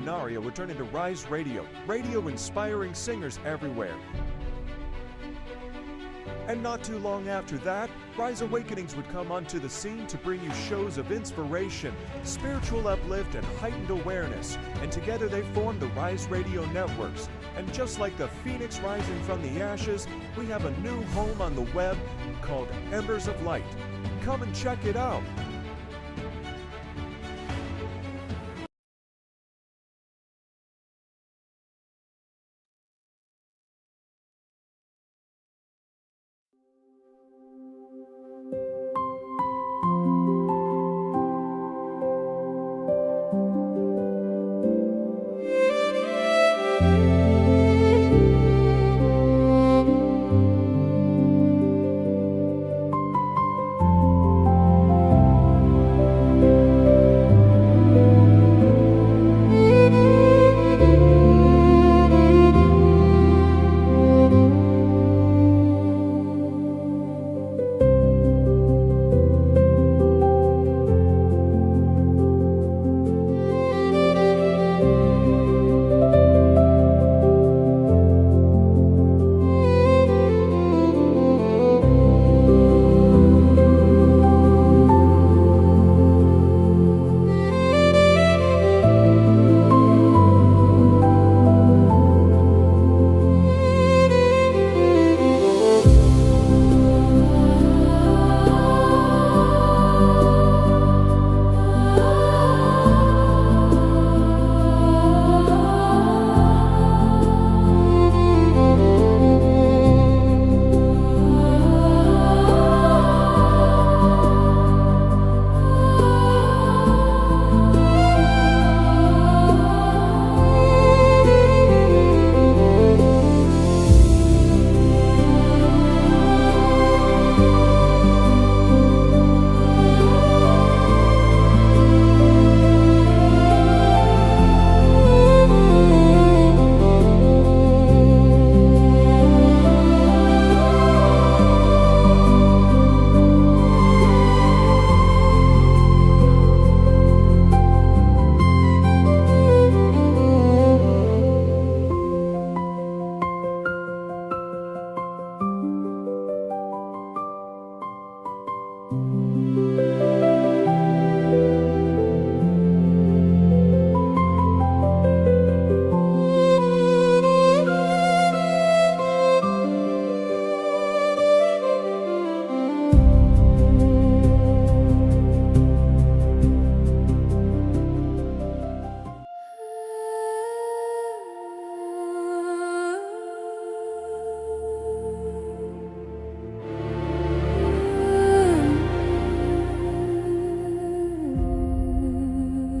Lunaria would turn into Rise Radio, radio inspiring singers everywhere. And not too long after that, Rise Awakenings would come onto the scene to bring you shows of inspiration, spiritual uplift, and heightened awareness. And together they formed the Rise Radio Networks. And just like the phoenix rising from the ashes, we have a new home on the web called Embers of Light. Come and check it out.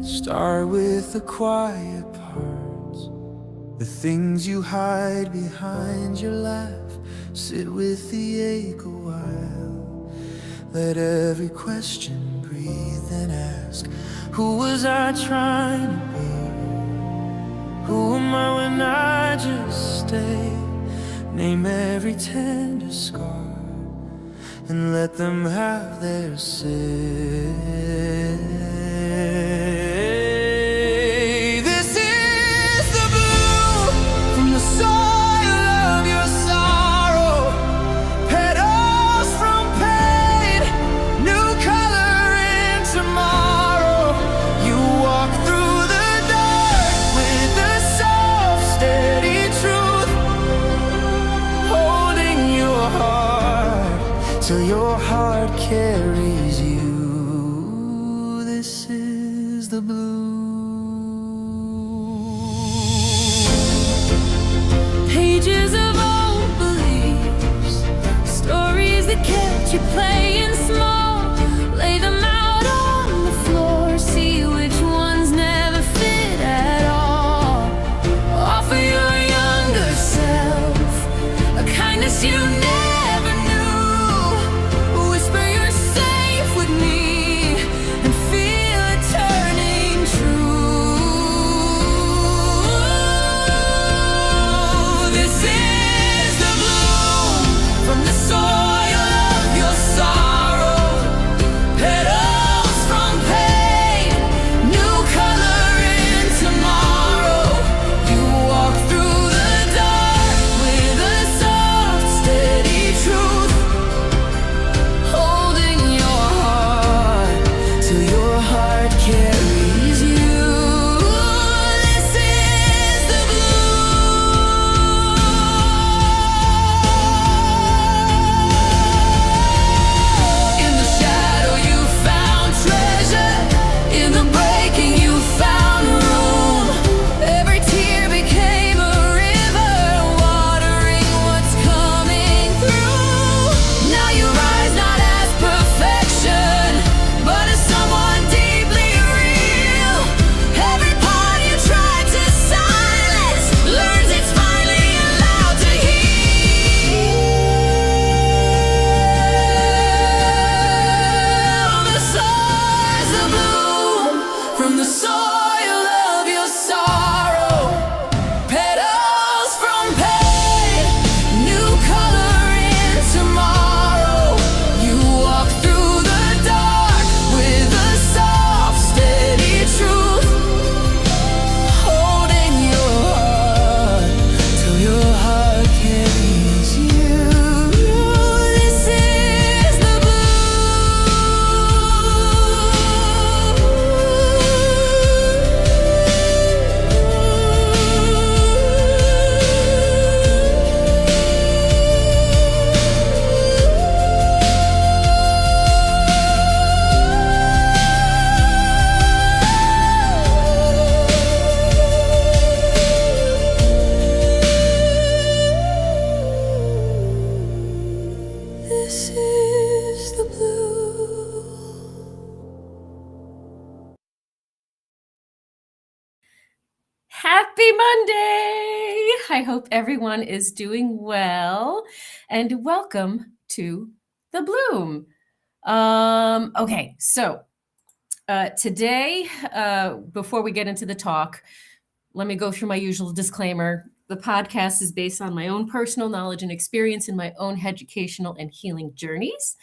Start with the quiet parts, the things you hide behind your laugh. Sit with the ache a while. Let every question breathe and ask, who was I trying to be? Who am I when I just stay? Name every tender scar and let them have their say. Till your heart carries you. This is the blue. Pages of old beliefs, stories that kept you playing small. Lay them out on the floor, see which ones never fit at all. Offer your younger self a kindness you never. From the soil of your sorrow. Happy Monday! I hope everyone is doing well, and welcome to the Bloom. Okay, so today, before we get into the talk, let me go through my usual disclaimer. The podcast is based on my own personal knowledge and experience in my own educational and healing journeys.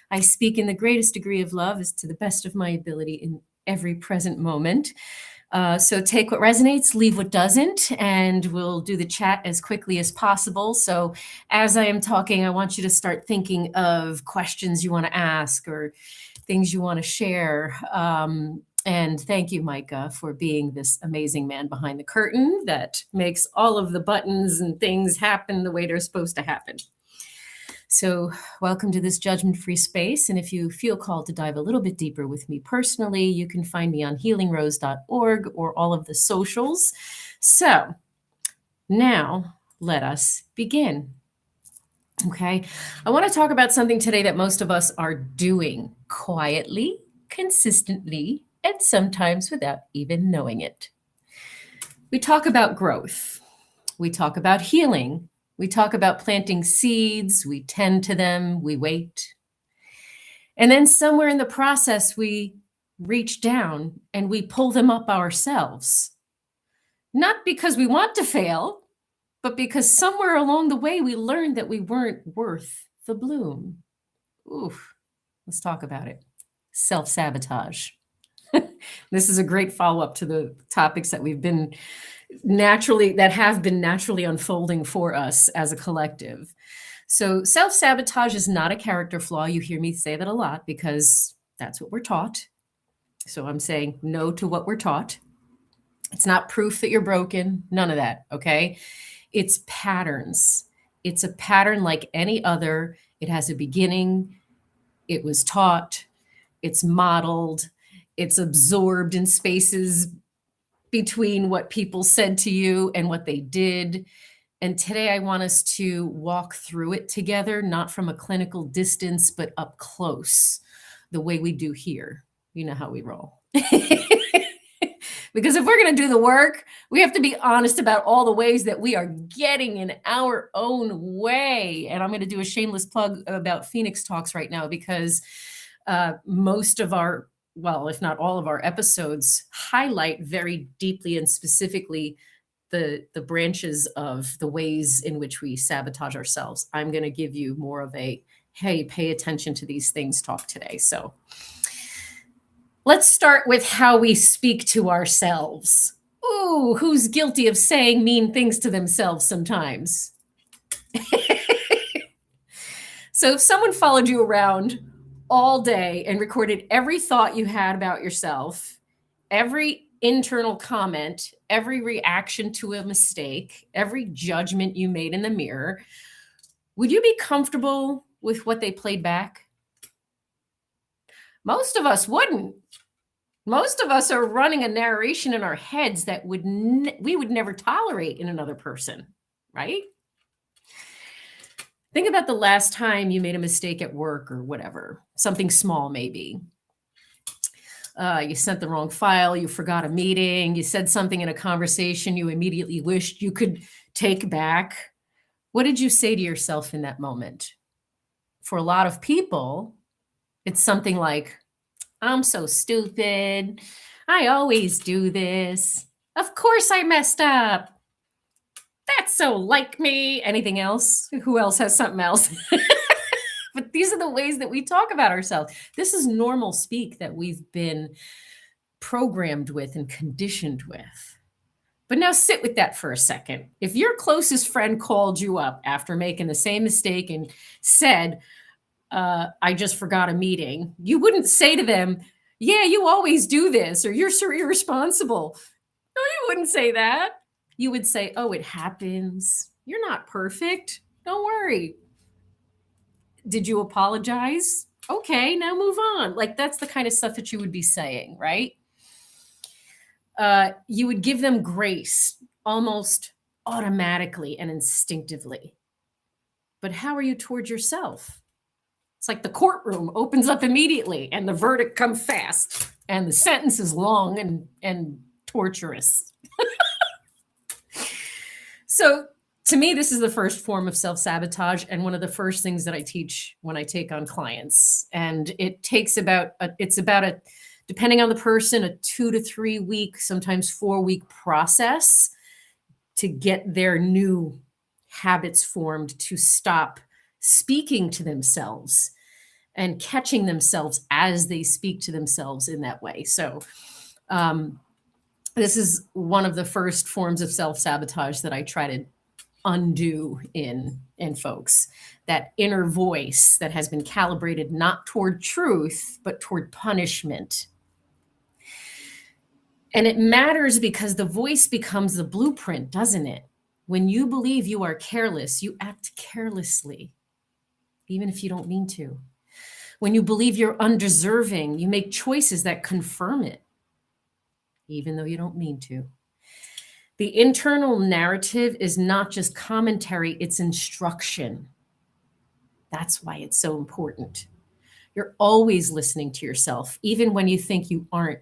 I speak in the greatest degree of love as to the best of my ability in every present moment. So take what resonates, leave what doesn't, and we'll do the chat as quickly as possible. So as I am talking, I want you to start thinking of questions you want to ask or things you want to share. And thank you, Micah, for being this amazing man behind the curtain that makes all of the buttons and things happen the way they're supposed to happen. So welcome to this judgment-free space. And if you feel called to dive a little bit deeper with me personally, you can find me on healingrose.org or all of the socials. So now let us begin. Okay, I want to talk about something today that most of us are doing quietly, consistently, and sometimes without even knowing it. We talk about growth. We talk about healing. We talk about planting seeds, we tend to them, we wait. And then somewhere in the process, we reach down and we pull them up ourselves. Not because we want to fail, but because somewhere along the way, we learned that we weren't worth the bloom. Oof, let's talk about it. Self-sabotage. This is a great follow-up to the topics that have been naturally unfolding for us as a collective. So self-sabotage is not a character flaw. You hear me say that a lot because that's what we're taught. So I'm saying no to what we're taught. It's not proof that you're broken. None of that, okay? It's patterns. It's a pattern like any other. It has a beginning. It was taught. It's modeled. It's absorbed in spaces between what people said to you and what they did. And today I want us to walk through it together, not from a clinical distance, but up close, the way we do here. You know how we roll. Because if we're going to do the work, we have to be honest about all the ways that we are getting in our own way. And I'm going to do a shameless plug about Phoenix Talks right now because most of our, well, if not all of our episodes highlight very deeply and specifically the branches of the ways in which we sabotage ourselves. I'm going to give you more of a, hey, pay attention to these things talk today. So let's start with how we speak to ourselves. Ooh, who's guilty of saying mean things to themselves sometimes? So if someone followed you around all day and recorded every thought you had about yourself, every internal comment, every reaction to a mistake, every judgment you made in the mirror, would you be comfortable with what they played back? Most of us wouldn't. Most of us are running a narration in our heads that we would never tolerate in another person, right? Think about the last time you made a mistake at work or whatever, something small maybe. You sent the wrong file, you forgot a meeting, you said something in a conversation you immediately wished you could take back. What did you say to yourself in that moment? For a lot of people, it's something like, I'm so stupid. I always do this. Of course I messed up. That's so like me. Anything else? Who else has something else? But these are the ways that we talk about ourselves. This is normal speak that we've been programmed with and conditioned with. But now sit with that for a second. If your closest friend called you up after making the same mistake and said, I just forgot a meeting, you wouldn't say to them, yeah, you always do this, or you're so irresponsible. No, you wouldn't say that. You would say, oh, it happens. You're not perfect. Don't worry. Did you apologize? Okay, now move on. Like that's the kind of stuff that you would be saying, right? You would give them grace almost automatically and instinctively. But how are you towards yourself? It's like the courtroom opens up immediately and the verdict comes fast and the sentence is long and torturous. So to me, this is the first form of self-sabotage and one of the first things that I teach when I take on clients. And it takes depending on the person, a 2 to 3 week, sometimes 4 week process to get their new habits formed to stop speaking to themselves and catching themselves as they speak to themselves in that way. So this is one of the first forms of self-sabotage that I try to undo in folks. That inner voice that has been calibrated not toward truth, but toward punishment. And it matters because the voice becomes the blueprint, doesn't it? When you believe you are careless, you act carelessly, even if you don't mean to. When you believe you're undeserving, you make choices that confirm it, even though you don't mean to. The internal narrative is not just commentary, it's instruction. That's why it's so important. You're always listening to yourself, even when you think you aren't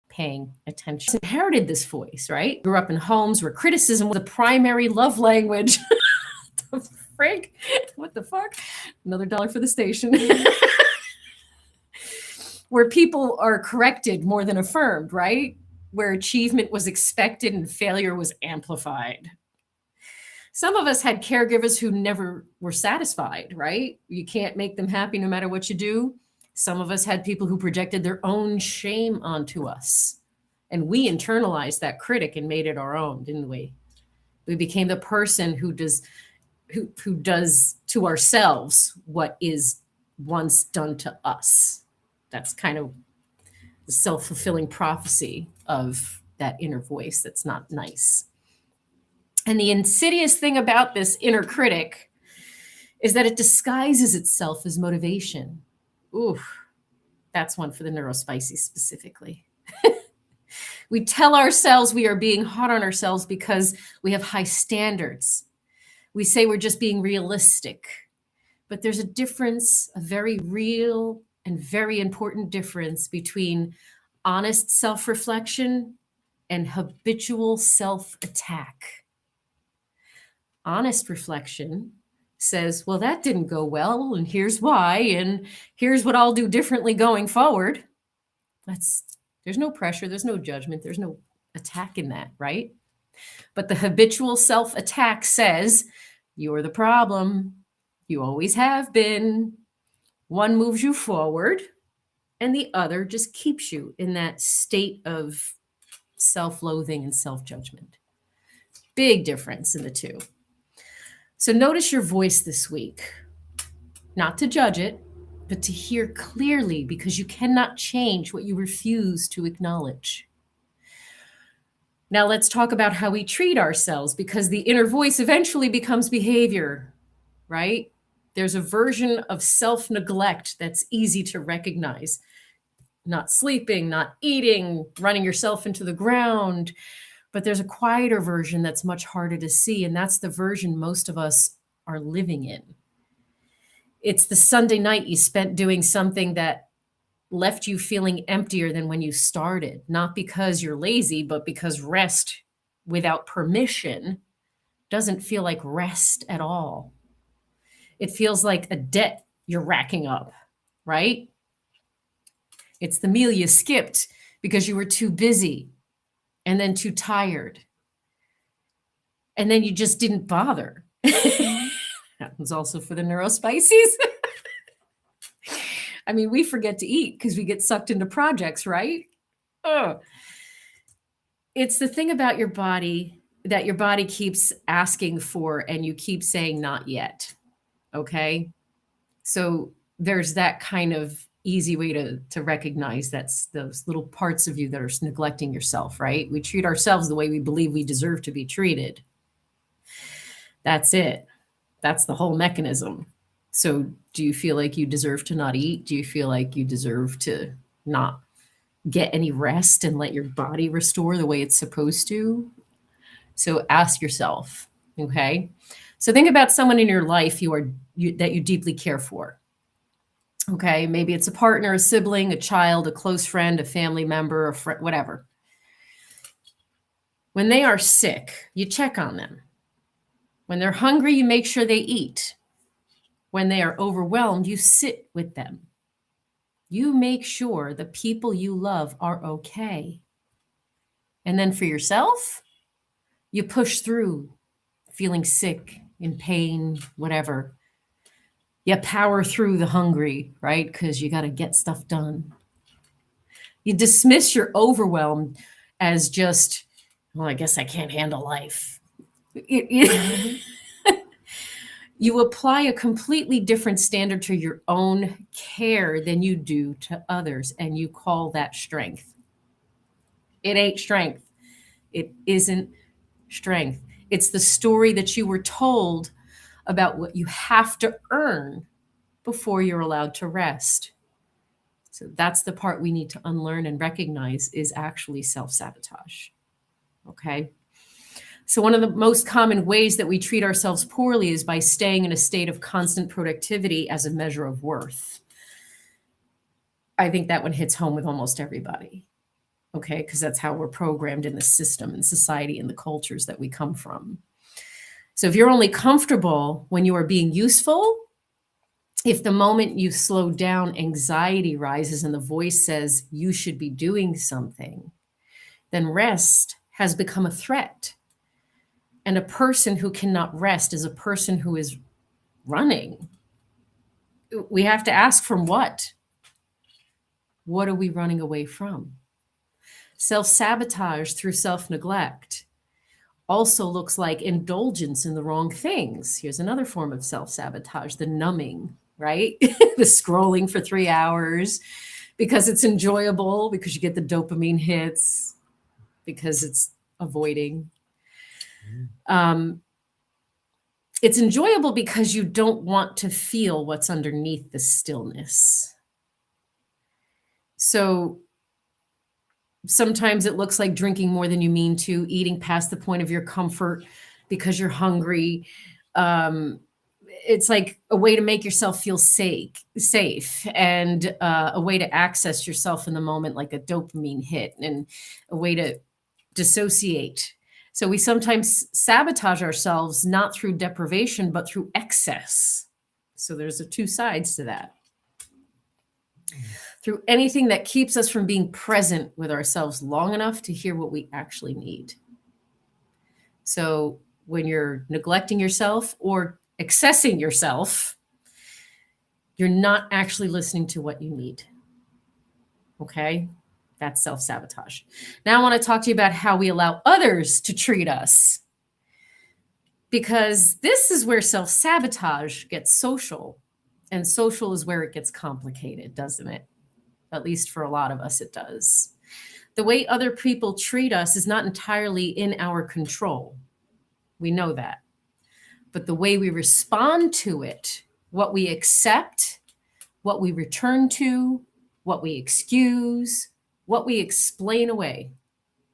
paying attention. Inherited this voice, right? Grew up in homes where criticism was the primary love language. Frank, what the fuck? Another $1 for the station. Where people are corrected more than affirmed, right? Where achievement was expected and failure was amplified. Some of us had caregivers who never were satisfied, right? You can't make them happy no matter what you do. Some of us had people who projected their own shame onto us. And we internalized that critic and made it our own, didn't we? We became the person who does to ourselves what is once done to us. That's kind of the self-fulfilling prophecy of that inner voice that's not nice. And the insidious thing about this inner critic is that it disguises itself as motivation. Ooh, that's one for the neurospicy specifically. We tell ourselves we are being hard on ourselves because we have high standards. We say we're just being realistic. But there's a difference, a very real and very important difference between honest self-reflection and habitual self-attack. Honest reflection says, well, that didn't go well, and here's why, and here's what I'll do differently going forward. There's no pressure, there's no judgment, there's no attack in that, right? But the habitual self-attack says, you're the problem. You always have been. One moves you forward, and the other just keeps you in that state of self-loathing and self-judgment. Big difference in the two. So notice your voice this week. Not to judge it, but to hear clearly, because you cannot change what you refuse to acknowledge. Now let's talk about how we treat ourselves, because the inner voice eventually becomes behavior, right? There's a version of self-neglect that's easy to recognize. Not sleeping, not eating, running yourself into the ground. But there's a quieter version that's much harder to see, and that's the version most of us are living in. It's the Sunday night you spent doing something that left you feeling emptier than when you started, not because you're lazy, but because rest without permission doesn't feel like rest at all. It feels like a debt you're racking up, right? It's the meal you skipped because you were too busy and then too tired. And then you just didn't bother. Happens also for the neurospices. I mean, we forget to eat because we get sucked into projects, right? Oh. It's the thing about your body that your body keeps asking for and you keep saying not yet. Okay? So there's that kind of easy way to recognize that's those little parts of you that are neglecting yourself, right? We treat ourselves the way we believe we deserve to be treated. That's it. That's the whole mechanism. So do you feel like you deserve to not eat? Do you feel like you deserve to not get any rest and let your body restore the way it's supposed to? So ask yourself, okay? So think about someone in your life that you deeply care for. Okay, maybe it's a partner, a sibling, a child, a close friend, a family member, a friend, whatever. When they are sick, you check on them. When they're hungry, you make sure they eat. When they are overwhelmed, you sit with them. You make sure the people you love are okay. And then for yourself, you push through feeling sick, in pain, whatever. You power through the hungry, right? Because you got to get stuff done. You dismiss your overwhelm as just, well, I guess I can't handle life. You apply a completely different standard to your own care than you do to others, and you call that strength. It ain't strength. It isn't strength. It's the story that you were told about what you have to earn before you're allowed to rest. So that's the part we need to unlearn and recognize is actually self-sabotage. Okay? So one of the most common ways that we treat ourselves poorly is by staying in a state of constant productivity as a measure of worth. I think that one hits home with almost everybody. Okay? Because that's how we're programmed in the system and society and the cultures that we come from. So if you're only comfortable when you are being useful, if the moment you slow down, anxiety rises and the voice says you should be doing something, then rest has become a threat. And a person who cannot rest is a person who is running. We have to ask from what? What are we running away from? Self-sabotage through self-neglect also looks like indulgence in the wrong things. Here's another form of self-sabotage, the numbing, right? The scrolling for 3 hours because it's enjoyable, because you get the dopamine hits, because it's avoiding. It's enjoyable because you don't want to feel what's underneath the stillness. So sometimes it looks like drinking more than you mean to, eating past the point of your comfort because you're hungry. It's like a way to make yourself feel safe, and a way to access yourself in the moment, like a dopamine hit, and a way to dissociate. So we sometimes sabotage ourselves not through deprivation, but through excess. So there's two sides to that. Through anything that keeps us from being present with ourselves long enough to hear what we actually need. So when you're neglecting yourself or accessing yourself, you're not actually listening to what you need. Okay? That's self-sabotage. Now I want to talk to you about how we allow others to treat us. Because this is where self-sabotage gets social. And social is where it gets complicated, doesn't it? At least for a lot of us, it does. The way other people treat us is not entirely in our control. We know that. But the way we respond to it, what we accept, what we return to, what we excuse, what we explain away,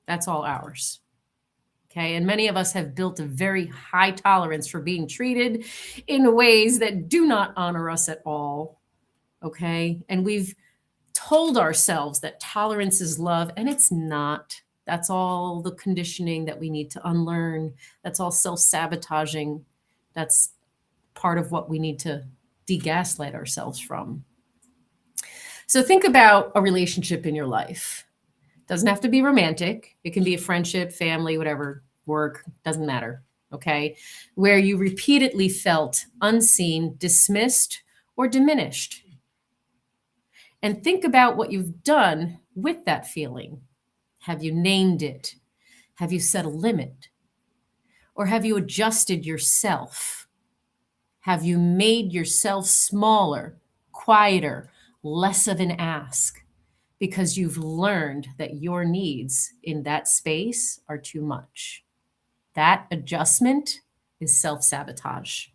that's all ours. Okay, and many of us have built a very high tolerance for being treated in ways that do not honor us at all. Okay, and we've told ourselves that tolerance is love, and it's not. That's all the conditioning that we need to unlearn. That's all self-sabotaging. That's part of what we need to de-gaslight ourselves from. So think about a relationship in your life. Doesn't have to be romantic. It can be a friendship, family, whatever, work, doesn't matter, okay? Where you repeatedly felt unseen, dismissed, or diminished. And think about what you've done with that feeling. Have you named it? Have you set a limit? Or have you adjusted yourself? Have you made yourself smaller, quieter, less of an ask? Because you've learned that your needs in that space are too much. That adjustment is self-sabotage.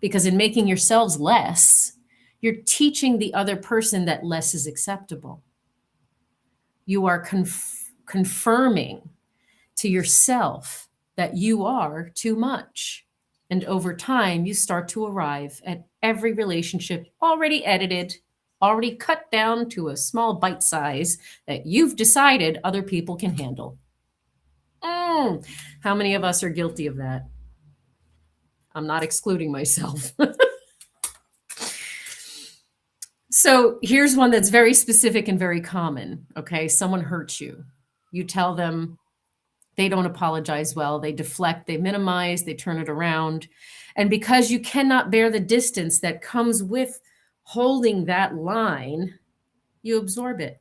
Because in making yourselves less, you're teaching the other person that less is acceptable. You are confirming to yourself that you are too much. And over time, you start to arrive at every relationship already edited, already cut down to a small bite size that you've decided other people can handle. How many of us are guilty of that? I'm not excluding myself. So here's one that's very specific and very common. Okay. Someone hurts you. You tell them they don't apologize well. They deflect, they minimize, they turn it around. And because you cannot bear the distance that comes with holding that line, you absorb it.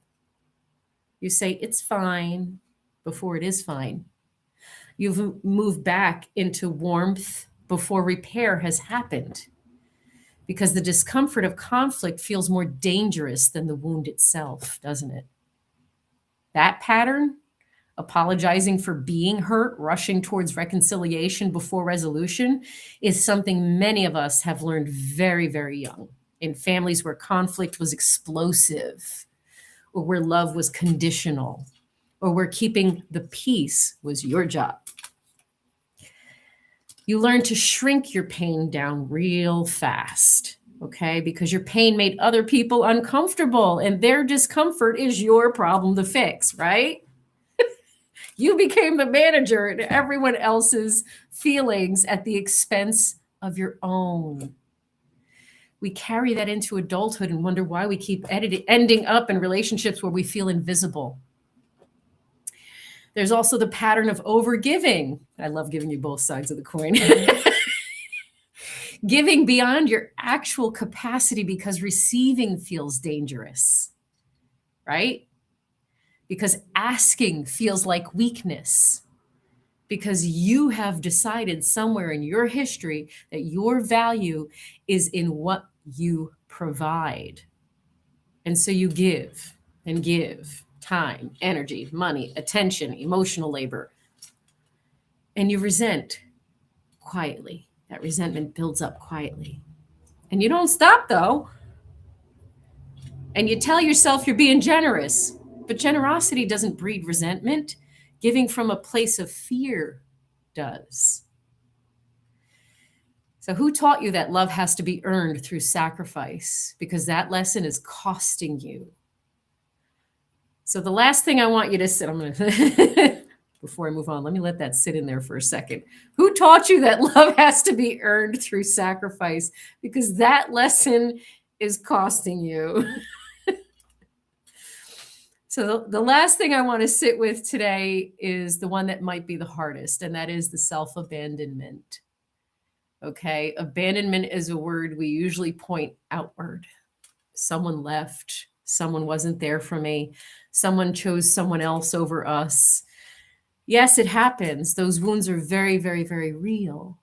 You say, it's fine before it is fine. You've moved back into warmth before repair has happened, because the discomfort of conflict feels more dangerous than the wound itself, doesn't it? That pattern, apologizing for being hurt, rushing towards reconciliation before resolution, is something many of us have learned very, very young in families where conflict was explosive, or where love was conditional, or where keeping the peace was your job. You learn to shrink your pain down real fast, okay? Because your pain made other people uncomfortable, and their discomfort is your problem to fix, right? You became the manager in everyone else's feelings at the expense of your own. We carry that into adulthood and wonder why we keep ending up in relationships where we feel invisible. There's also the pattern of overgiving. I love giving you both sides of the coin. Giving beyond your actual capacity because receiving feels dangerous, right? Because asking feels like weakness. Because you have decided somewhere in your history that your value is in what you provide. And so you give and give time, energy, money, attention, emotional labor. And you resent quietly. That resentment builds up quietly. And you don't stop though. And you tell yourself you're being generous, but generosity doesn't breed resentment. Giving from a place of fear does. So who taught you that love has to be earned through sacrifice? Because that lesson is costing you. So the last thing I want you to sit, I'm going to, before I move on, let me let that sit in there for a second. Who taught you that love has to be earned through sacrifice? Because that lesson is costing you. So the last thing I want to sit with today is the one that might be the hardest, and that is the self-abandonment. Okay, abandonment is a word we usually point outward. Someone left, someone wasn't there for me, someone chose someone else over us. Yes, it happens. Those wounds are very, very, very real.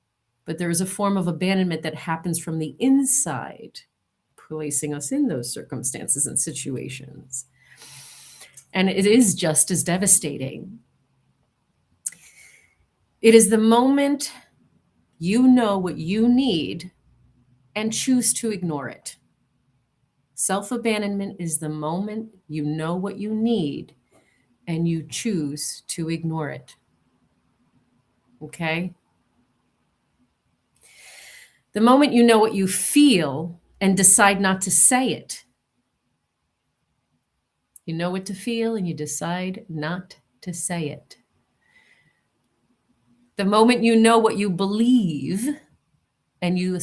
But there is a form of abandonment that happens from the inside, placing us in those circumstances and situations. And it is just as devastating. It is the moment you know what you need and choose to ignore it. Self-abandonment is the moment you know what you need and you choose to ignore it. Okay? The moment you know what you feel and decide not to say it. You know what to feel and you decide not to say it. The moment you know what you believe and you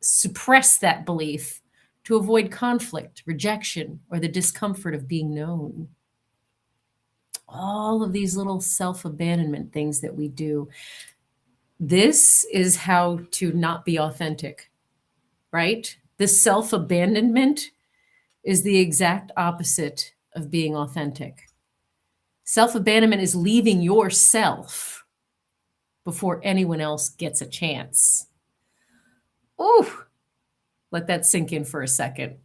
suppress that belief to avoid conflict, rejection, or the discomfort of being known. All of these little self-abandonment things that we do. This is how to not be authentic, right? This self-abandonment is the exact opposite of being authentic. Self-abandonment is leaving yourself before anyone else gets a chance. Ooh, let that sink in for a second.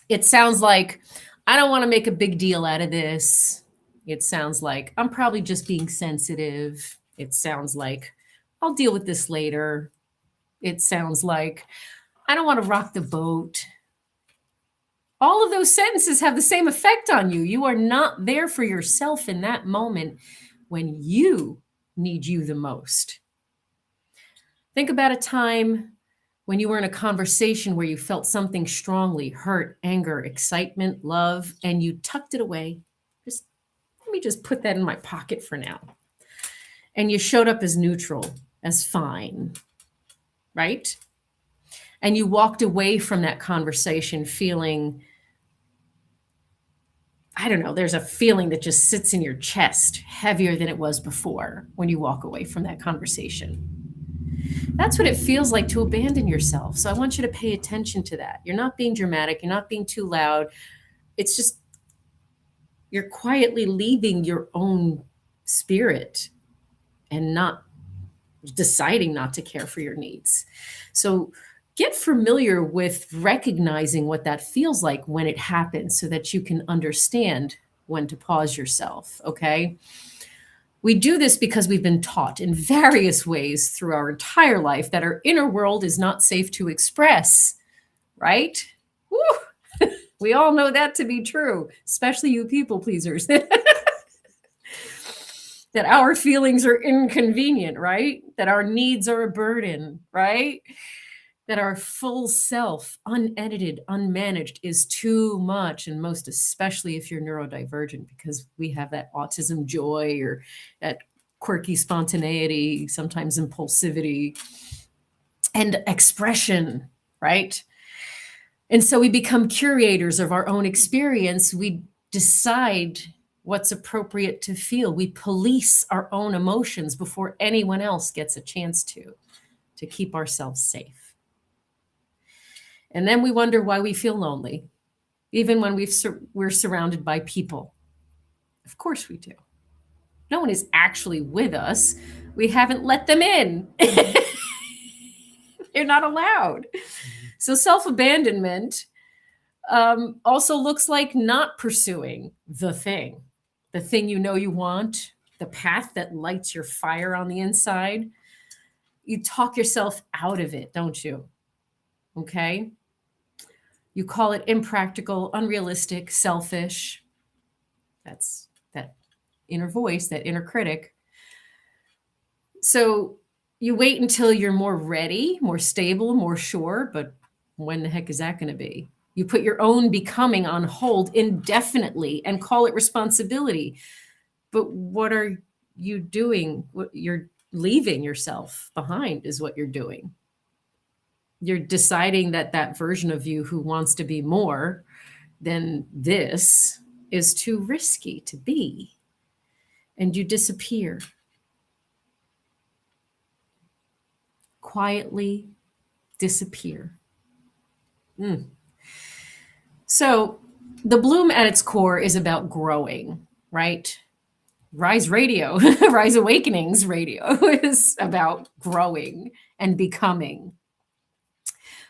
It sounds like, I don't want to make a big deal out of this. It sounds like, I'm probably just being sensitive. It sounds like, I'll deal with this later. It sounds like, I don't want to rock the boat. All of those sentences have the same effect on you. You are not there for yourself in that moment when you need you the most. Think about a time when you were in a conversation where you felt something strongly, hurt, anger, excitement, love, and you tucked it away. Let me just put that in my pocket for now. and you showed up as neutral, as fine, right? And you walked away from that conversation feeling, I don't know, there's a feeling that just sits in your chest heavier than it was before when you walk away from that conversation. That's what it feels like to abandon yourself. So I want you to pay attention to that. You're not being dramatic, you're not being too loud. It's just you're quietly leaving your own spirit and not deciding not to care for your needs. So get familiar with recognizing what that feels like when it happens so that you can understand when to pause yourself, okay? We do this because we've been taught in various ways through our entire life that our inner world is not safe to express, right? Woo! We all know that to be true, especially you people pleasers. That our feelings are inconvenient, right? That our needs are a burden, right? That our full self, unedited, unmanaged, is too much. And most especially if you're neurodivergent, because we have that autism joy or that quirky spontaneity, sometimes impulsivity and expression, right? And so we become curators of our own experience. We decide what's appropriate to feel. We police our own emotions before anyone else gets a chance to keep ourselves safe. And then we wonder why we feel lonely, even when we're surrounded by people. Of course we do. No one is actually with us. We haven't let them in. They're not allowed. So self-abandonment also looks like not pursuing the thing you know you want, the path that lights your fire on the inside. You talk yourself out of it, don't you? Okay? You call it impractical, unrealistic, selfish. That's that inner voice, that inner critic. So you wait until you're more ready, more stable, more sure, but when the heck is that going to be? You put your own becoming on hold indefinitely and call it responsibility. But what are you doing? You're leaving yourself behind is what you're doing. You're deciding that that version of you who wants to be more than this is too risky to be. And you disappear. Quietly disappear. So the bloom at its core is about growing, right? Rise Radio, Rise Awakenings Radio is about growing and becoming.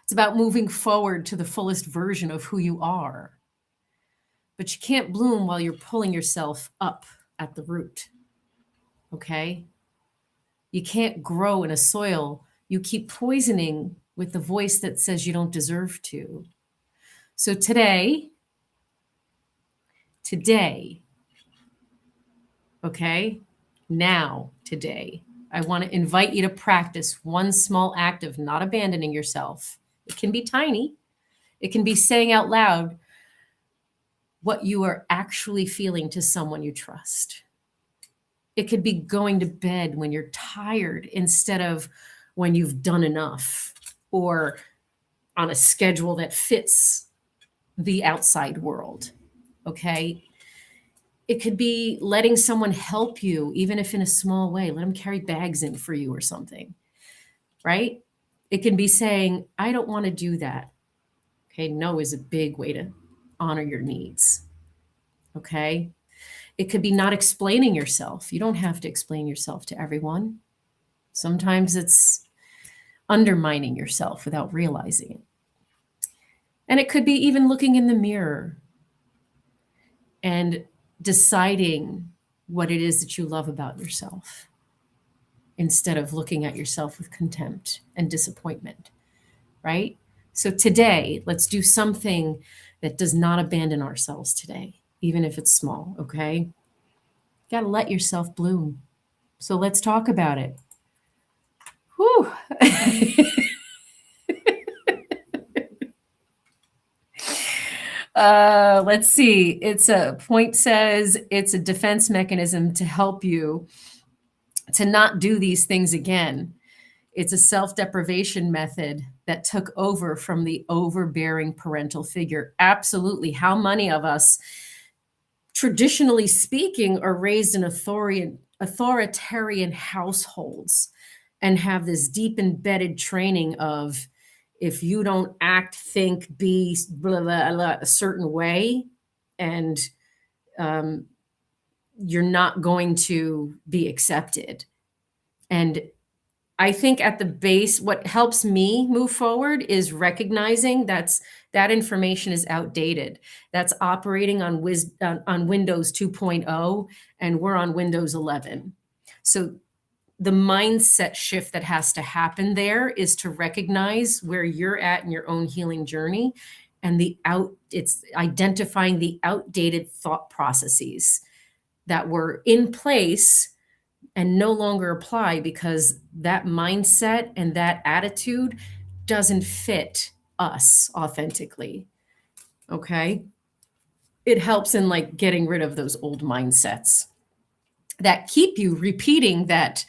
It's about moving forward to the fullest version of who you are. But you can't bloom while you're pulling yourself up at the root, okay? You can't grow in a soil you keep poisoning with the voice that says you don't deserve to. So today, okay, now, today, I want to invite you to practice one small act of not abandoning yourself. It can be tiny. It can be saying out loud what you are actually feeling to someone you trust. It could be going to bed when you're tired instead of when you've done enough, or on a schedule that fits the outside world, okay? It could be letting someone help you, even if in a small way. Let them carry bags in for you or something, right? It can be saying, I don't want to do that. Okay, no is a big way to honor your needs, okay? It could be not explaining yourself. You don't have to explain yourself to everyone. Sometimes it's undermining yourself without realizing it. And it could be even looking in the mirror and deciding what it is that you love about yourself instead of looking at yourself with contempt and disappointment, right? So today, let's do something that does not abandon ourselves today, even if it's small, okay? You got to let yourself bloom. So let's talk about it. Whew. Let's see. It's a point says it's a defense mechanism to help you to not do these things again. It's a self-deprivation method that took over from the overbearing parental figure. Absolutely. How many of us, traditionally speaking, are raised in authoritarian households and have this deep embedded training of, if you don't act, think, be blah, blah, blah, a certain way, and you're not going to be accepted. And I think at the base, what helps me move forward is recognizing that information is outdated. That's operating on Windows 2.0, and we're on Windows 11. So the mindset shift that has to happen there is to recognize where you're at in your own healing journey, and it's identifying the outdated thought processes that were in place and no longer apply because that mindset and that attitude doesn't fit us authentically. Okay? It helps in like getting rid of those old mindsets that keep you repeating that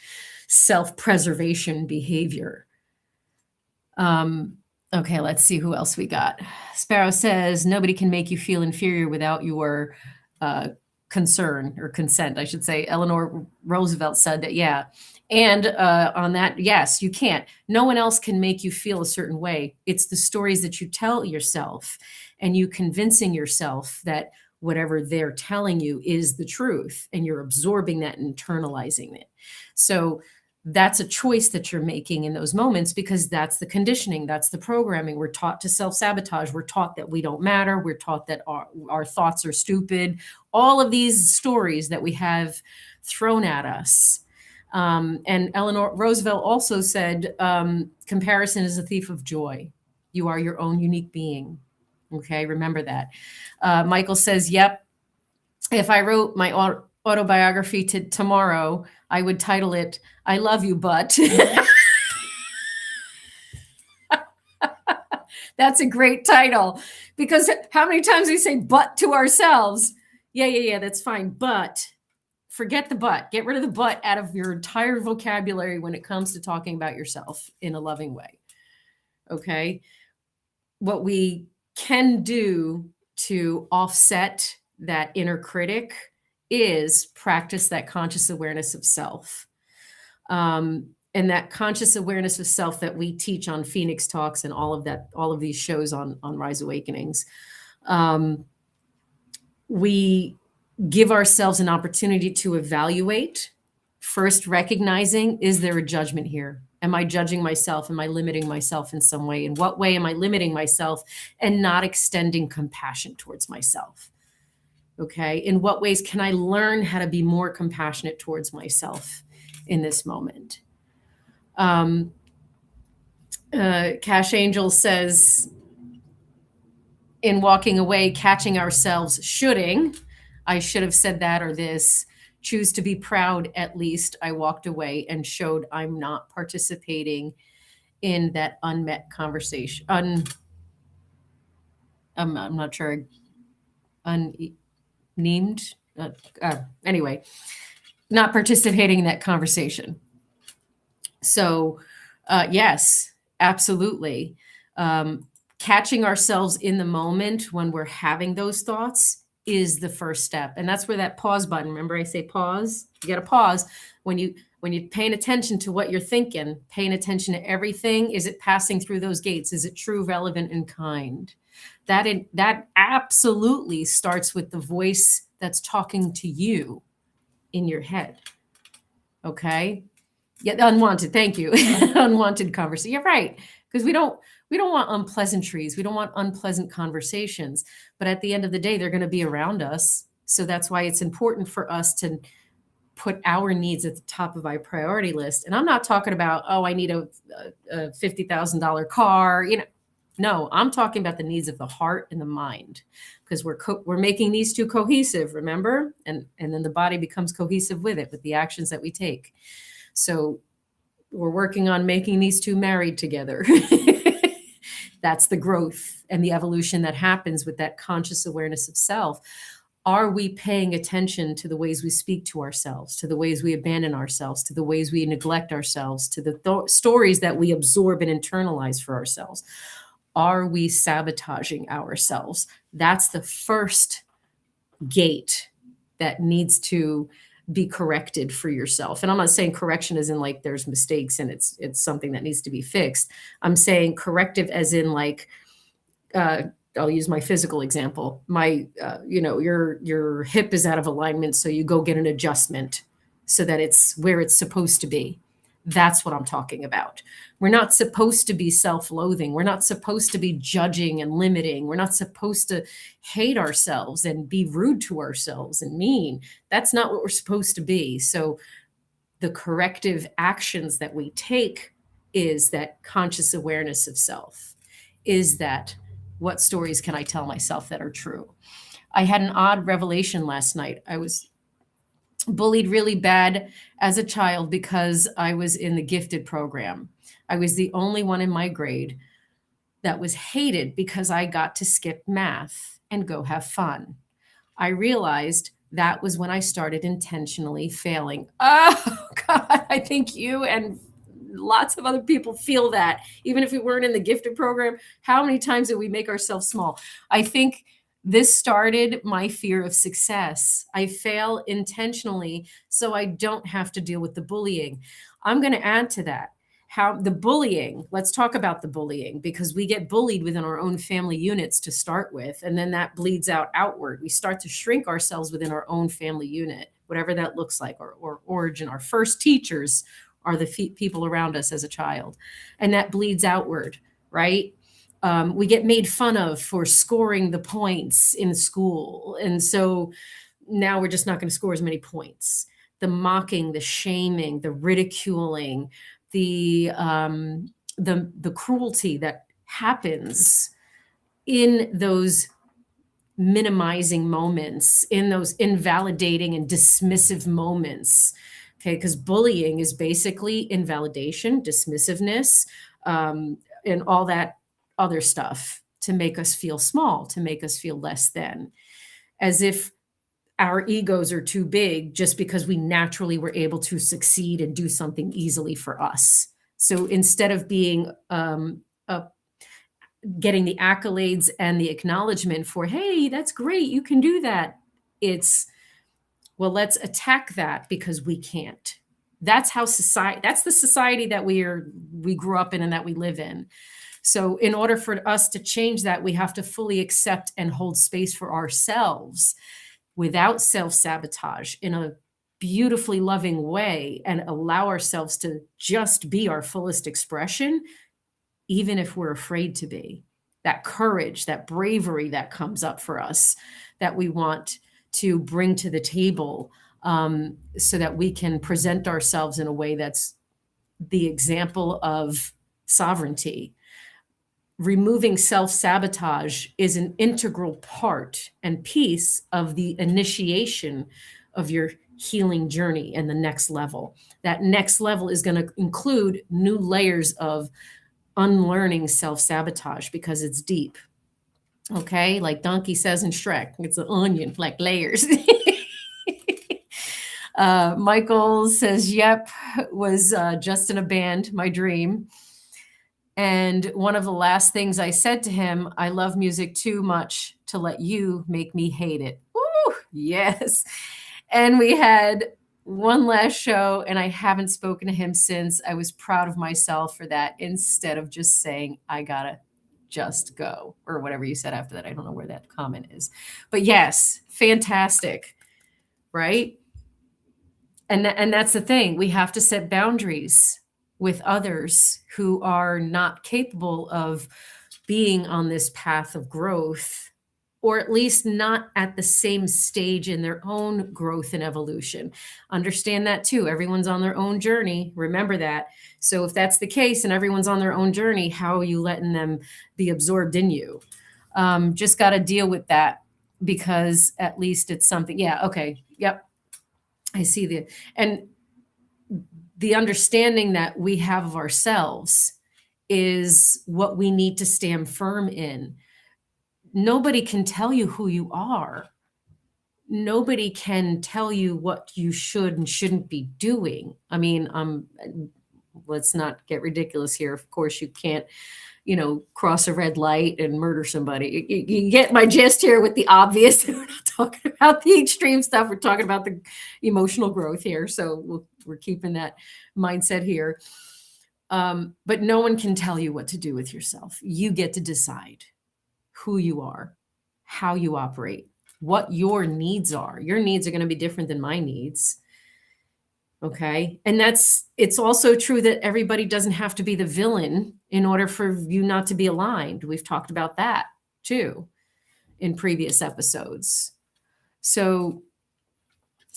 self-preservation behavior. Okay, let's see who else we got. Sparrow says, nobody can make you feel inferior without your concern or consent, I should say. Eleanor Roosevelt said that, yeah. And on that, yes, you can't. No one else can make you feel a certain way. It's the stories that you tell yourself and you convincing yourself that whatever they're telling you is the truth, and you're absorbing that and internalizing it. So that's a choice that you're making in those moments, because that's the conditioning, that's the programming. We're taught to self-sabotage. We're taught that we don't matter. We're taught that our thoughts are stupid. All of these stories that we have thrown at us. And Eleanor Roosevelt also said, comparison is a thief of joy. You are your own unique being. Okay, remember that. Michael says, yep, if I wrote my autobiography tomorrow, I would title it, I Love You, But. That's a great title, because how many times we say but to ourselves? Yeah, that's fine. But forget the but. Get rid of the but out of your entire vocabulary when it comes to talking about yourself in a loving way. Okay? What we can do to offset that inner critic is practice that conscious awareness of self. And that conscious awareness of self that we teach on Phoenix Talks and all of these shows on Rise Awakenings. We give ourselves an opportunity to evaluate, first recognizing, is there a judgment here? Am I judging myself? Am I limiting myself in some way? In what way am I limiting myself and not extending compassion towards myself? Okay. In what ways can I learn how to be more compassionate towards myself in this moment? Cash Angel says, in walking away, catching ourselves shoulding, I should have said that or this, choose to be proud. At least I walked away and showed I'm not participating in that unmet conversation. I'm not sure. Unnamed. Anyway, not participating in that conversation. So, yes, absolutely. Catching ourselves in the moment when we're having those thoughts is the first step. And that's where that pause button, remember I say pause, you got to pause when you're paying attention to what you're thinking, paying attention to everything. Is it passing through those gates? Is it true, relevant, and kind? That absolutely starts with the voice that's talking to you in your head. Okay. Yeah, unwanted. Thank you. Unwanted conversation. You're right. Because we don't want unpleasantries. We don't want unpleasant conversations. But at the end of the day, they're going to be around us. So that's why it's important for us to put our needs at the top of our priority list. And I'm not talking about, oh, I need a $50,000 car. No, I'm talking about the needs of the heart and the mind, because we're making these two cohesive, remember? And then the body becomes cohesive with it, with the actions that we take. So we're working on making these two married together. That's the growth and the evolution that happens with that conscious awareness of self. Are we paying attention to the ways we speak to ourselves, to the ways we abandon ourselves, to the ways we neglect ourselves, to the stories that we absorb and internalize for ourselves? Are we sabotaging ourselves? That's the first gate that needs to be corrected for yourself. And I'm not saying correction as in like there's mistakes and it's something that needs to be fixed. I'm saying corrective as in like I'll use my physical example. My your hip is out of alignment, so you go get an adjustment so that it's where it's supposed to be. That's what I'm talking about. We're not supposed to be self-loathing. We're not supposed to be judging and limiting. We're not supposed to hate ourselves and be rude to ourselves and mean. That's not what we're supposed to be. So the corrective actions that we take is that conscious awareness of self, is that what stories can I tell myself that are true? I had an odd revelation last night. I was bullied really bad as a child because I was in the gifted program. I was the only one in my grade that was hated because I got to skip math and go have fun. I realized that was when I started intentionally failing. Oh, God, I think you and lots of other people feel that. Even if we weren't in the gifted program, how many times did we make ourselves small? I think this started my fear of success. I fail intentionally so I don't have to deal with the bullying. I'm going to add to that. How the bullying, let's talk about the bullying, because we get bullied within our own family units to start with, and then that bleeds outward. We start to shrink ourselves within our own family unit, whatever that looks like, or origin. Our first teachers are the people around us as a child, and that bleeds outward, right? We get made fun of for scoring the points in school, and so now we're just not going to score as many points. The mocking, the shaming, the ridiculing, the cruelty that happens in those minimizing moments, in those invalidating and dismissive moments. Okay, because bullying is basically invalidation, dismissiveness, and all that other stuff to make us feel small, to make us feel less than, as if our egos are too big just because we naturally were able to succeed and do something easily for us. So instead of being getting the accolades and the acknowledgement for, hey, that's great, you can do that, it's, well, let's attack that because we can't. That's how society, that's the society that we grew up in and that we live in. So in order for us to change that, we have to fully accept and hold space for ourselves without self-sabotage, in a beautifully loving way, and allow ourselves to just be our fullest expression, even if we're afraid to be. That courage, that bravery that comes up for us, that we want to bring to the table, so that we can present ourselves in a way that's the example of sovereignty. Removing self-sabotage is an integral part and piece of the initiation of your healing journey and the next level. That next level is going to include new layers of unlearning self-sabotage because it's deep. Okay, like Donkey says in Shrek, it's an onion, like layers. Michael says, yep, was just in a band, my dream. And one of the last things I said to him, I love music too much to let you make me hate it. Woo, yes. And we had one last show, and I haven't spoken to him since. I was proud of myself for that, instead of just saying, I gotta just go, or whatever you said after that. I don't know where that comment is. But yes, fantastic, right? And that's the thing. We have to set boundaries with others who are not capable of being on this path of growth, or at least not at the same stage in their own growth and evolution. Understand that too. Everyone's on their own journey. Remember that. So if that's the case and everyone's on their own journey, how are you letting them be absorbed in you? Just got to deal with that, because at least it's something. Yeah. Okay. Yep. I see and the understanding that we have of ourselves is what we need to stand firm in. Nobody can tell you who you are. nobody can tell you what you should and shouldn't be doing. I mean, let's not get ridiculous here. Of course, you can't, cross a red light and murder somebody. You get my gist here with the obvious. We're not talking about the extreme stuff. We're talking about the emotional growth here. So we're keeping that mindset here. But no one can tell you what to do with yourself. You get to decide who you are, how you operate, what your needs are. Your needs are going to be different than my needs. Okay. And it's also true that everybody doesn't have to be the villain in order for you not to be aligned. We've talked about that too in previous episodes. So,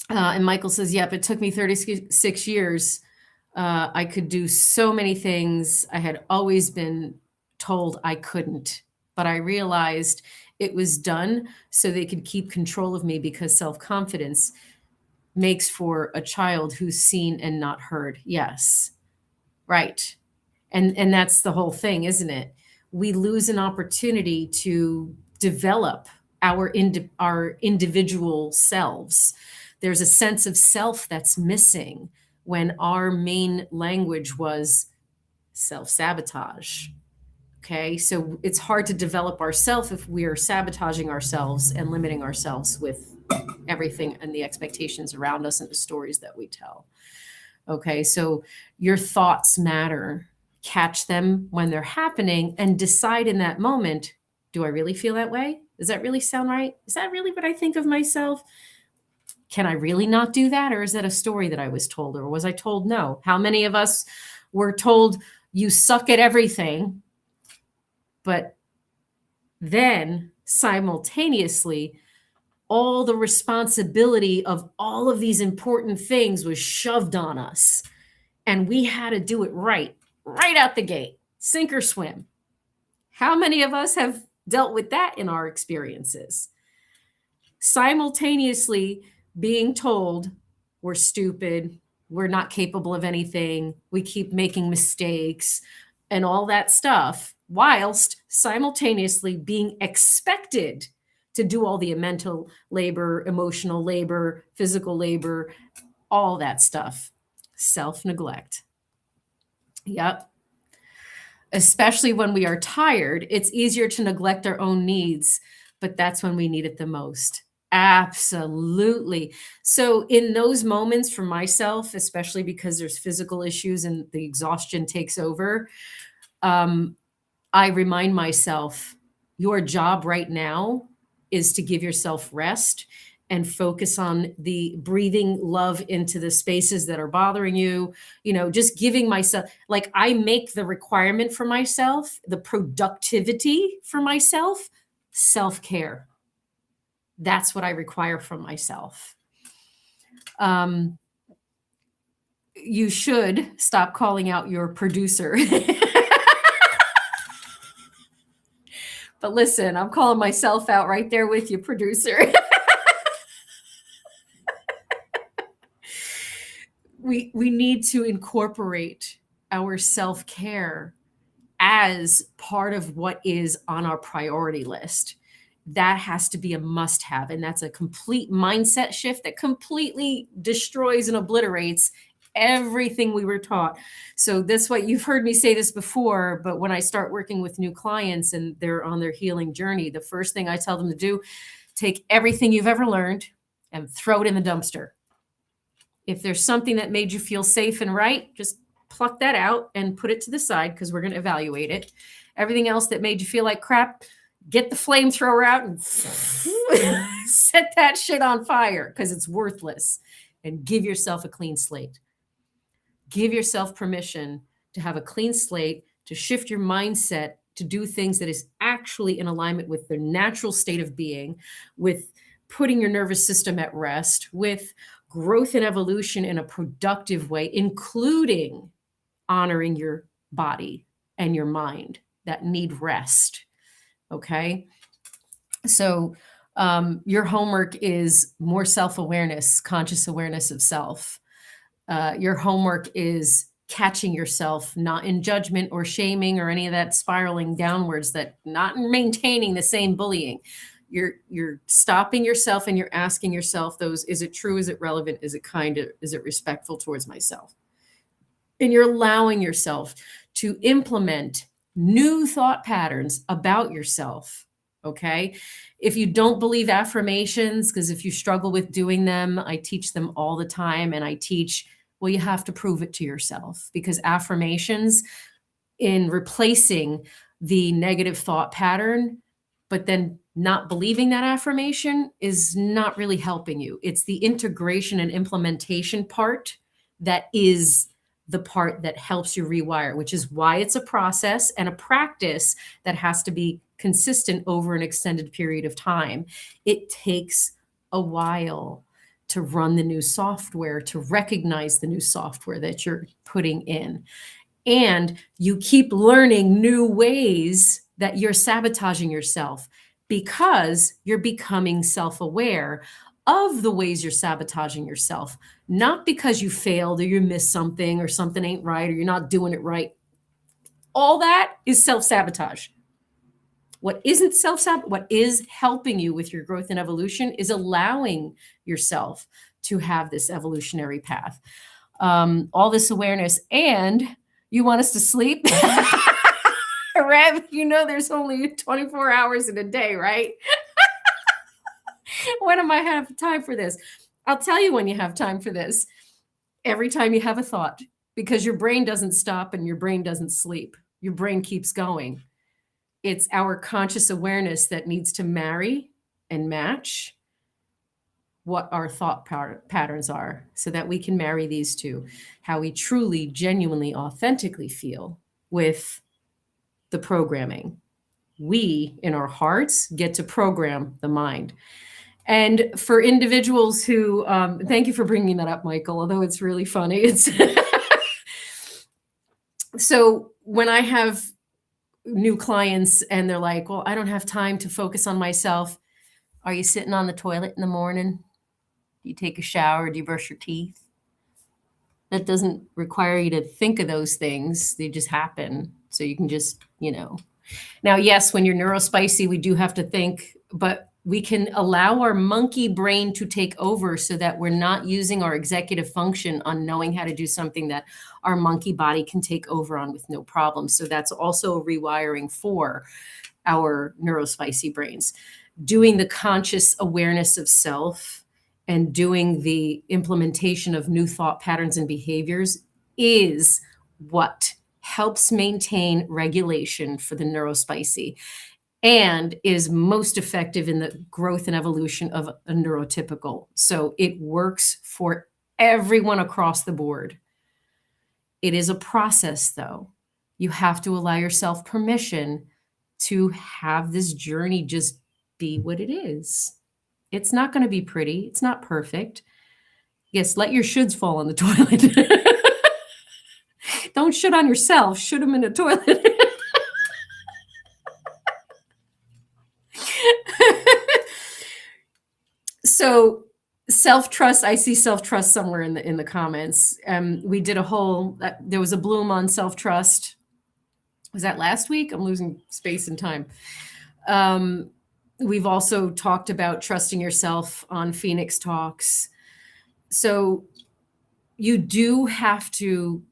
and Michael says, yep, it took me 36 years. I could do so many things. I had always been told I couldn't, but I realized it was done so they could keep control of me, because self-confidence makes for a child who's seen and not heard. Yes. Right. And that's the whole thing, isn't it? We lose an opportunity to develop our individual selves. There's a sense of self that's missing when our main language was self-sabotage. Okay. So it's hard to develop ourself if we are sabotaging ourselves and limiting ourselves with everything and the expectations around us and the stories that we tell. Okay, so your thoughts matter. Catch them when they're happening and decide in that moment, do I really feel that way? Does that really sound right? Is that really what I think of myself? Can I really not do that? Or is that a story that I was told? Or was I told no? How many of us were told you suck at everything, but then simultaneously all the responsibility of all of these important things was shoved on us, and we had to do it right out the gate, sink or swim. How many of us have dealt with that in our experiences? Simultaneously being told we're stupid, we're not capable of anything, we keep making mistakes and all that stuff, whilst simultaneously being expected to do all the mental labor, emotional labor, physical labor, all that stuff. Self-neglect. Yep. Especially when we are tired, it's easier to neglect our own needs, but that's when we need it the most. Absolutely. So in those moments for myself, especially because there's physical issues and the exhaustion takes over, I remind myself, your job right now is to give yourself rest and focus on the breathing love into the spaces that are bothering you. Just giving myself, like, I make the requirement for myself, the productivity for myself, self-care. That's what I require from myself. You should stop calling out your producer. But listen, I'm calling myself out right there with you, producer. We need to incorporate our self-care as part of what is on our priority list. That has to be a must-have, and that's a complete mindset shift that completely destroys and obliterates everything we were taught. So that's what you've heard me say this before, but when I start working with new clients and they're on their healing journey, the first thing I tell them to do, take everything you've ever learned and throw it in the dumpster. If there's something that made you feel safe and right, just pluck that out and put it to the side, because we're going to evaluate it. Everything else that made you feel like crap, get the flamethrower out and set that shit on fire, because it's worthless. And give yourself a clean slate. Give yourself permission to have a clean slate, to shift your mindset, to do things that is actually in alignment with the natural state of being, with putting your nervous system at rest, with growth and evolution in a productive way, including honoring your body and your mind that need rest. Okay. So your homework is more self-awareness, conscious awareness of self. Your homework is catching yourself, not in judgment or shaming or any of that spiraling downwards, that not maintaining the same bullying. You're stopping yourself and you're asking yourself those, is it true? Is it relevant? Is it kind? Is it respectful towards myself? And you're allowing yourself to implement new thought patterns about yourself. Okay. If you don't believe affirmations, because if you struggle with doing them, I teach them all the time. And I teach, well, you have to prove it to yourself, because affirmations, in replacing the negative thought pattern, but then not believing that affirmation, is not really helping you. It's the integration and implementation part that is the part that helps you rewire, which is why it's a process and a practice that has to be consistent over an extended period of time. It takes a while to run the new software, to recognize the new software that you're putting in. And you keep learning new ways that you're sabotaging yourself, because you're becoming self-aware of the ways you're sabotaging yourself, not because you failed or you missed something or something ain't right or you're not doing it right. All that is self-sabotage. What isn't self-sabotage, what is helping you with your growth and evolution, is allowing yourself to have this evolutionary path. All this awareness. And you want us to sleep? Rev, you know there's only 24 hours in a day, right? When am I have time for this? I'll tell you when you have time for this. Every time you have a thought, because your brain doesn't stop and your brain doesn't sleep. Your brain keeps going. It's our conscious awareness that needs to marry and match what our thought patterns are, so that we can marry these two, how we truly, genuinely, authentically feel with the programming. We, in our hearts, get to program the mind. And for individuals who, thank you for bringing that up, Michael, although it's really funny. It's so when I have new clients and they're like, well, I don't have time to focus on myself. Are you sitting on the toilet in the morning? Do you take a shower? Do you brush your teeth? That doesn't require you to think of those things. They just happen. So you can just, Now, yes, when you're neurospicy, we do have to think, but we can allow our monkey brain to take over, so that we're not using our executive function on knowing how to do something that our monkey body can take over on with no problem. So that's also a rewiring for our neurospicy brains. Doing the conscious awareness of self and doing the implementation of new thought patterns and behaviors is what helps maintain regulation for the neurospicy, and is most effective in the growth and evolution of a neurotypical. So it works for everyone across the board. It is a process, though. You have to allow yourself permission to have this journey just be what it is. It's not going to be pretty. It's not perfect. Yes, let your shoulds fall on the toilet. Don't shit on yourself. Shit them in the toilet. So self-trust, I see self-trust somewhere in the comments. We did there was a bloom on self-trust. Was that last week? I'm losing space and time. We've also talked about trusting yourself on Phoenix Talks. So you do have to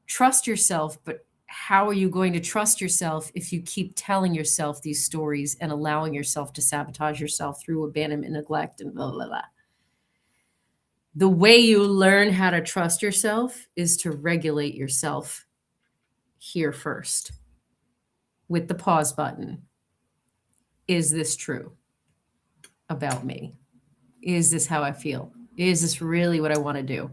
trust yourself, but how are you going to trust yourself if you keep telling yourself these stories and allowing yourself to sabotage yourself through abandonment, neglect, and blah, blah, blah? The way you learn how to trust yourself is to regulate yourself here first with the pause button. Is this true about me? Is this how I feel? Is this really what I want to do?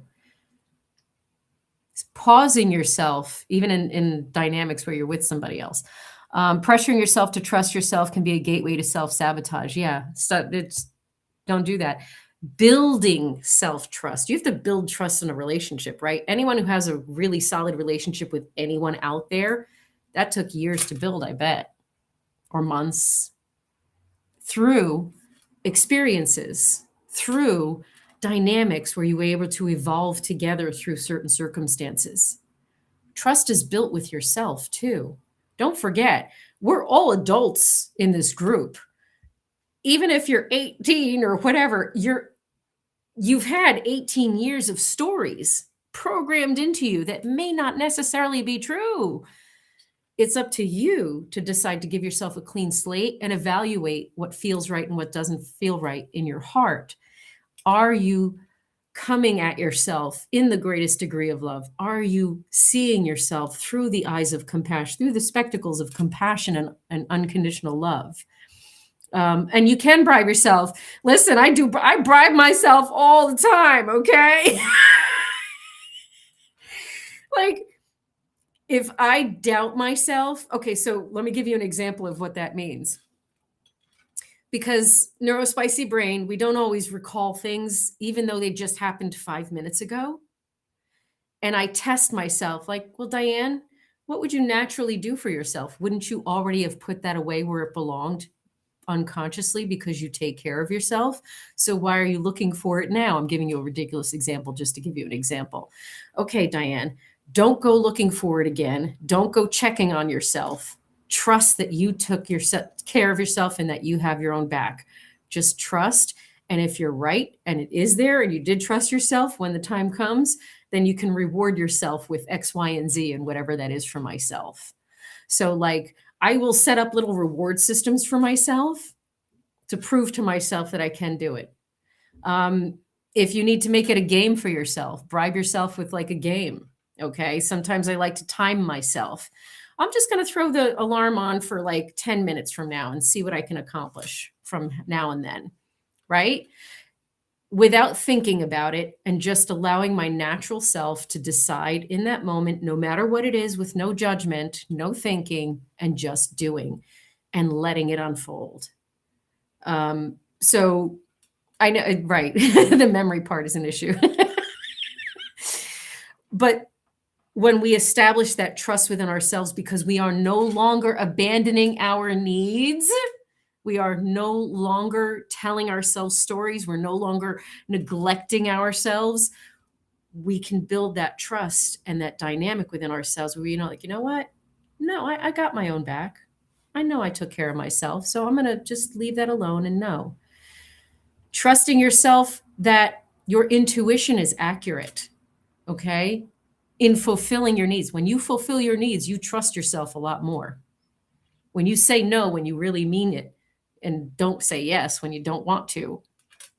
Pausing yourself, even in dynamics where you're with somebody else. Pressuring yourself to trust yourself can be a gateway to self-sabotage. Yeah, don't do that. Building self-trust. You have to build trust in a relationship, right? Anyone who has a really solid relationship with anyone out there, that took years to build, I bet, or months, through experiences, through dynamics where you were able to evolve together through certain circumstances. Trust is built with yourself too. Don't forget, we're all adults in this group. even if you're 18 or whatever, you've had 18 years of stories programmed into you that may not necessarily be true. It's up to you to decide to give yourself a clean slate and evaluate what feels right and what doesn't feel right in your heart. Are you coming at yourself in the greatest degree of love? Are you seeing yourself through the eyes of compassion, through the spectacles of compassion and unconditional love? And you can bribe yourself. Listen, I bribe myself all the time, okay? Like, if I doubt myself, okay, so let me give you an example of what that means. Because neurospicy brain, we don't always recall things, even though they just happened 5 minutes ago. And I test myself like, well, Diane, what would you naturally do for yourself? Wouldn't you already have put that away where it belonged unconsciously because you take care of yourself? So why are you looking for it now? I'm giving you a ridiculous example just to give you an example. Okay, Diane, don't go looking for it again. Don't go checking on yourself. Trust that you took care of yourself and that you have your own back. Just trust. And if you're right and it is there and you did trust yourself when the time comes, then you can reward yourself with X, Y, and Z and whatever that is for myself. So like, I will set up little reward systems for myself to prove to myself that I can do it. If you need to make it a game for yourself, bribe yourself with like a game. Okay. Sometimes I like to time myself. I'm just going to throw the alarm on for like 10 minutes from now and see what I can accomplish from now and then. Right? Without thinking about it and just allowing my natural self to decide in that moment, no matter what it is, with no judgment, no thinking, and just doing and letting it unfold. So I know, right. The memory part is an issue. But when we establish that trust within ourselves, because we are no longer abandoning our needs, we are no longer telling ourselves stories, we're no longer neglecting ourselves, we can build that trust and that dynamic within ourselves where, like, you know what? No, I got my own back. I know I took care of myself, so I'm going to just leave that alone and know. Trusting yourself that your intuition is accurate, okay? In fulfilling your needs. When you fulfill your needs, you trust yourself a lot more. When you say no, when you really mean it, and don't say yes when you don't want to,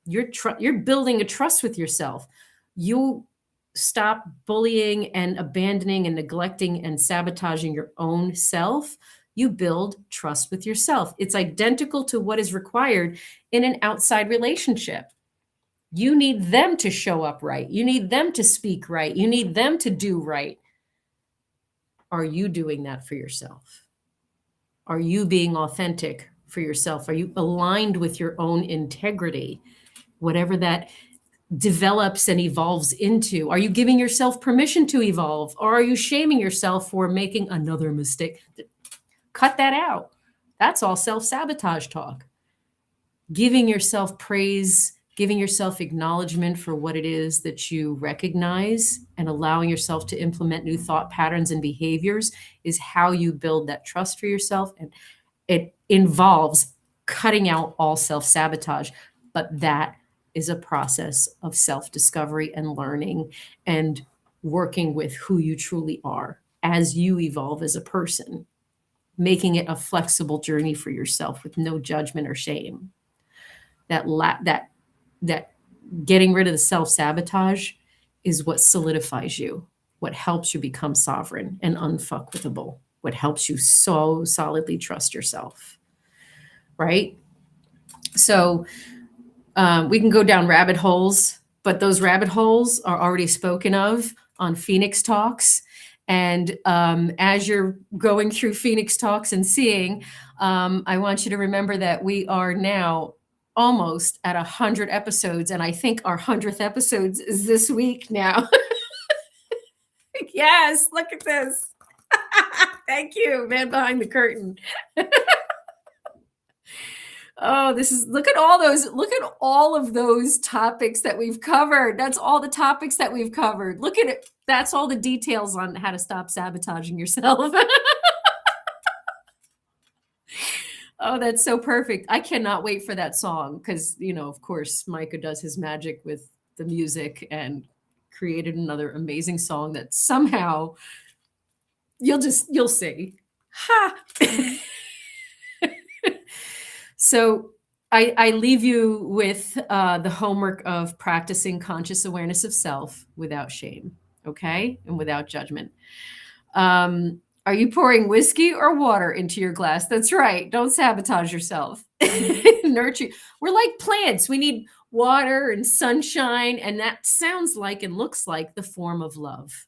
you're building a trust with yourself. You stop bullying and abandoning and neglecting and sabotaging your own self. You build trust with yourself. It's identical to what is required in an outside relationship. You need them to show up right. You need them to speak right. You need them to do right. Are you doing that for yourself? Are you being authentic for yourself? Are you aligned with your own integrity? Whatever that develops and evolves into. Are you giving yourself permission to evolve? Or are you shaming yourself for making another mistake? Cut that out. That's all self-sabotage talk. Giving yourself praise, giving yourself acknowledgement for what it is that you recognize, and allowing yourself to implement new thought patterns and behaviors is how you build that trust for yourself. And it involves cutting out all self-sabotage. But that is a process of self-discovery and learning and working with who you truly are as you evolve as a person, making it a flexible journey for yourself with no judgment or shame. That getting rid of the self-sabotage is what solidifies you, what helps you become sovereign and unfuckwithable, what helps you so solidly trust yourself, right? So we can go down rabbit holes, but those rabbit holes are already spoken of on Phoenix Talks. And as you're going through Phoenix Talks and seeing, I want you to remember that we are now almost at 100 episodes. And I think our 100th episodes is this week now. Yes, look at this. Thank you, man behind the curtain. Oh, look at all of those topics that we've covered. That's all the topics that we've covered. Look at it. That's all the details on how to stop sabotaging yourself. Oh, that's so perfect. I cannot wait for that song because, of course, Micah does his magic with the music and created another amazing song that somehow you'll see. Ha! So I leave you with the homework of practicing conscious awareness of self without shame, okay? And without judgment. Are you pouring whiskey or water into your glass? That's right. Don't sabotage yourself. Nurture. We're like plants. We need water and sunshine. And that sounds like and looks like the form of love.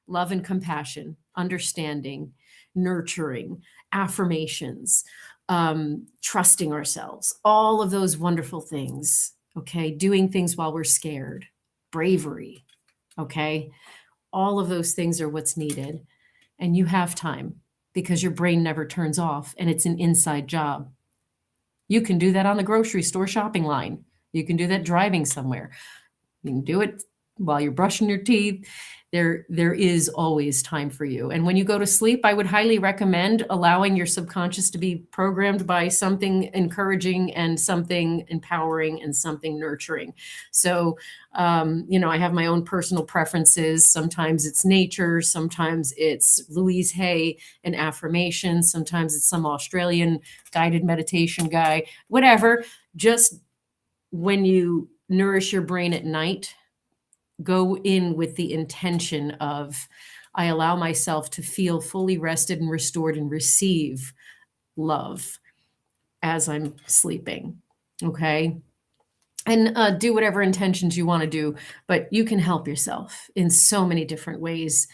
Love and compassion, understanding, nurturing, affirmations, trusting ourselves, all of those wonderful things. Okay. Doing things while we're scared, bravery. Okay. All of those things are what's needed. And you have time because your brain never turns off and it's an inside job. You can do that on the grocery store shopping line. You can do that driving somewhere. You can do it while you're brushing your teeth. There is always time for you. And when you go to sleep, I would highly recommend allowing your subconscious to be programmed by something encouraging and something empowering and something nurturing. So, I have my own personal preferences. Sometimes it's nature. Sometimes it's Louise Hay and affirmations. Sometimes it's some Australian guided meditation guy, whatever. Just when you nourish your brain at night, go in with the intention of, I allow myself to feel fully rested and restored and receive love as I'm sleeping. Okay. And do whatever intentions you want to do, but you can help yourself in so many different ways.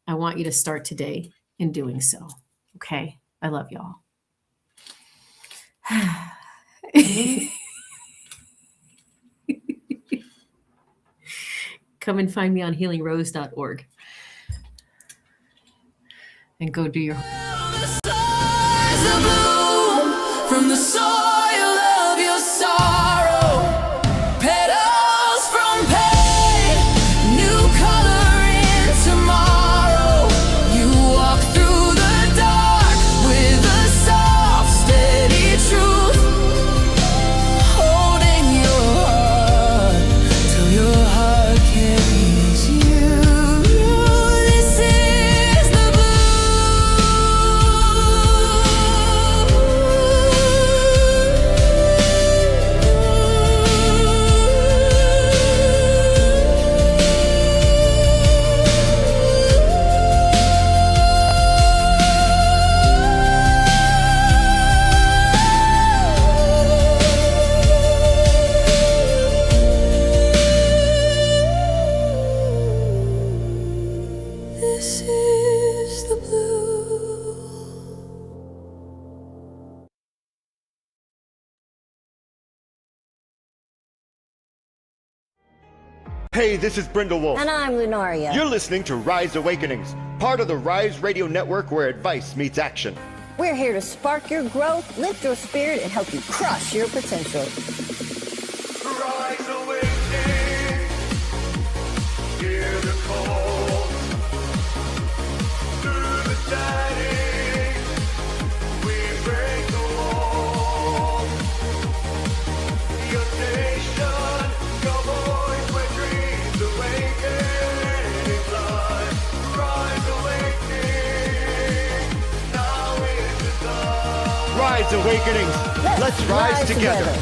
I want you to start today in doing so. Okay. I love y'all. Come and find me on healingrose.org and go do your from the soil of your sorrow, petals from pain, new color in tomorrow. You walk through the dark with a soft, steady truth, holding your heart till your heart carries you. This is the This is the blue. Hey, this is Brindle Wolf. And I'm Lunaria. You're listening to Rise Awakenings, part of the Rise Radio Network where advice meets action. We're here to spark your growth, lift your spirit, and help you crush your potential. Rise Awakening, hear the call. Through the shining, we break the wall. Your nation, your voice, where dreams awaken. Rise Awakening, now is the time. Rise Awakenings, let's rise together.